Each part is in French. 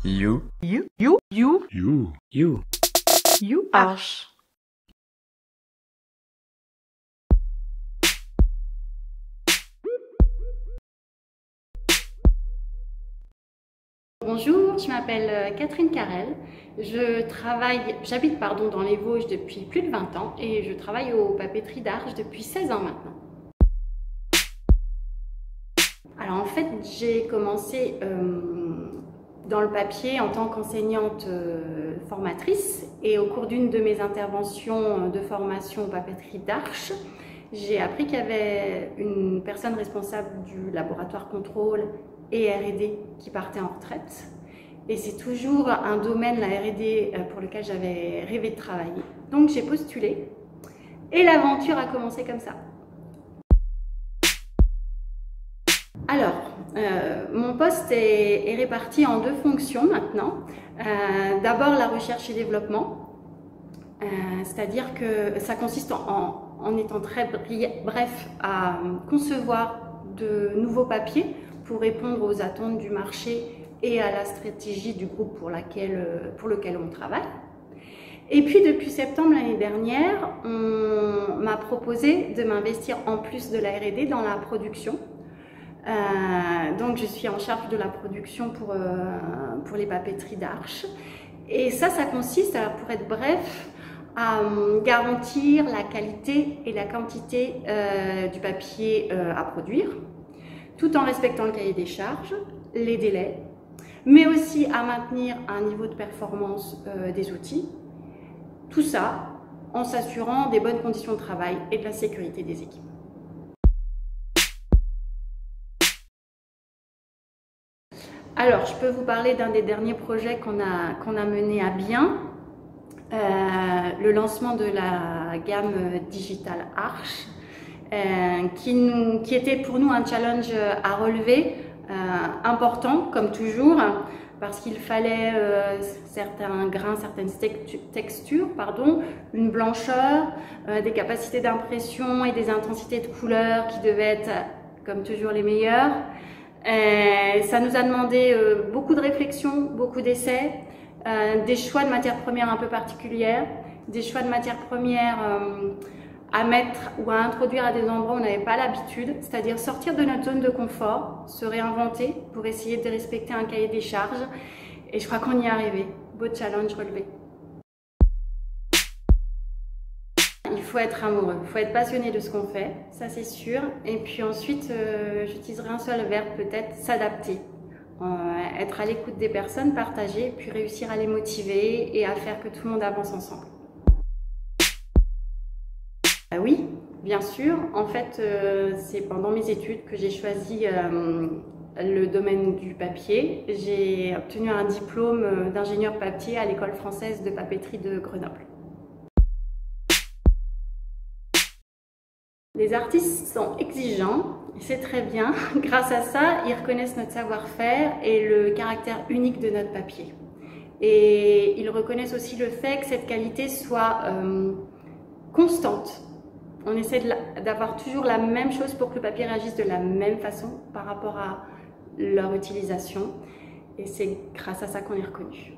You. You. You. You. You. You. You. H. Bonjour, je m'appelle Catherine Carrel. J'habite dans les Vosges depuis plus de 20 ans et je travaille aux papeteries d'Arches depuis 16 ans maintenant. Alors en fait, j'ai commencé dans le papier en tant qu'enseignante formatrice et au cours d'une de mes interventions de formation aux papeteries d'Arches, j'ai appris qu'il y avait une personne responsable du laboratoire contrôle et R&D qui partait en retraite. Et c'est toujours un domaine, la R&D, pour lequel j'avais rêvé de travailler. Donc j'ai postulé et l'aventure a commencé comme ça. Alors, mon poste est réparti en deux fonctions maintenant. D'abord la recherche et développement, c'est-à-dire que ça consiste en étant très bref à concevoir de nouveaux papiers pour répondre aux attentes du marché et à la stratégie du groupe pour lequel on travaille. Et puis depuis septembre l'année dernière, on m'a proposé de m'investir en plus de la R&D dans la production. Donc je suis en charge de la production pour les papeteries d'Arches. Et ça consiste, alors pour être bref, à garantir la qualité et la quantité du papier à produire, tout en respectant le cahier des charges, les délais, mais aussi à maintenir un niveau de performance des outils. Tout ça en s'assurant des bonnes conditions de travail et de la sécurité des équipes. Alors, je peux vous parler d'un des derniers projets qu'on a mené à bien, le lancement de la gamme Digital Arches, qui était pour nous un challenge à relever, important comme toujours, parce qu'il fallait certains grains, certaines textures, une blancheur, des capacités d'impression et des intensités de couleurs qui devaient être comme toujours les meilleures. Ça nous a demandé beaucoup de réflexion, beaucoup d'essais, des choix de matières premières un peu particulières, des choix de matières premières à mettre ou à introduire à des endroits où on n'avait pas l'habitude, c'est-à-dire sortir de notre zone de confort, se réinventer pour essayer de respecter un cahier des charges. Et je crois qu'on y est arrivé. Beau challenge relevé. Il faut être amoureux, il faut être passionné de ce qu'on fait, ça c'est sûr. Et puis ensuite, j'utiliserai un seul verbe peut-être, s'adapter. Être à l'écoute des personnes, partager, puis réussir à les motiver et à faire que tout le monde avance ensemble. Oui, bien sûr. En fait, c'est pendant mes études que j'ai choisi le domaine du papier. J'ai obtenu un diplôme d'ingénieur papier à l'école française de papeterie de Grenoble. Les artistes sont exigeants, c'est très bien. Grâce à ça, ils reconnaissent notre savoir-faire et le caractère unique de notre papier. Et ils reconnaissent aussi le fait que cette qualité soit constante. On essaie d'avoir toujours la même chose pour que le papier réagisse de la même façon par rapport à leur utilisation. Et c'est grâce à ça qu'on est reconnu.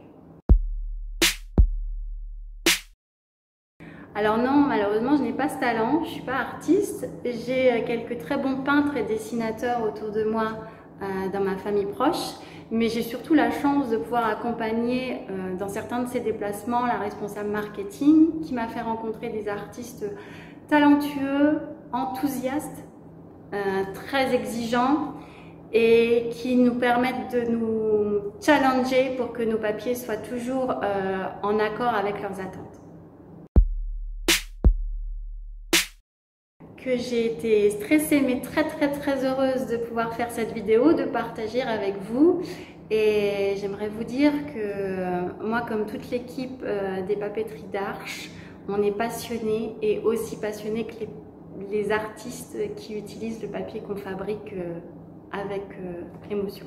Alors non, malheureusement, je n'ai pas ce talent, je ne suis pas artiste. J'ai quelques très bons peintres et dessinateurs autour de moi dans ma famille proche, mais j'ai surtout la chance de pouvoir accompagner dans certains de ces déplacements la responsable marketing qui m'a fait rencontrer des artistes talentueux, enthousiastes, très exigeants et qui nous permettent de nous challenger pour que nos papiers soient toujours en accord avec leurs attentes. Que j'ai été stressée mais très heureuse de pouvoir faire cette vidéo, de partager avec vous. Et j'aimerais vous dire que moi, comme toute l'équipe des papeteries d'Arches, on est passionnés et aussi passionnés que les artistes qui utilisent le papier qu'on fabrique avec émotion.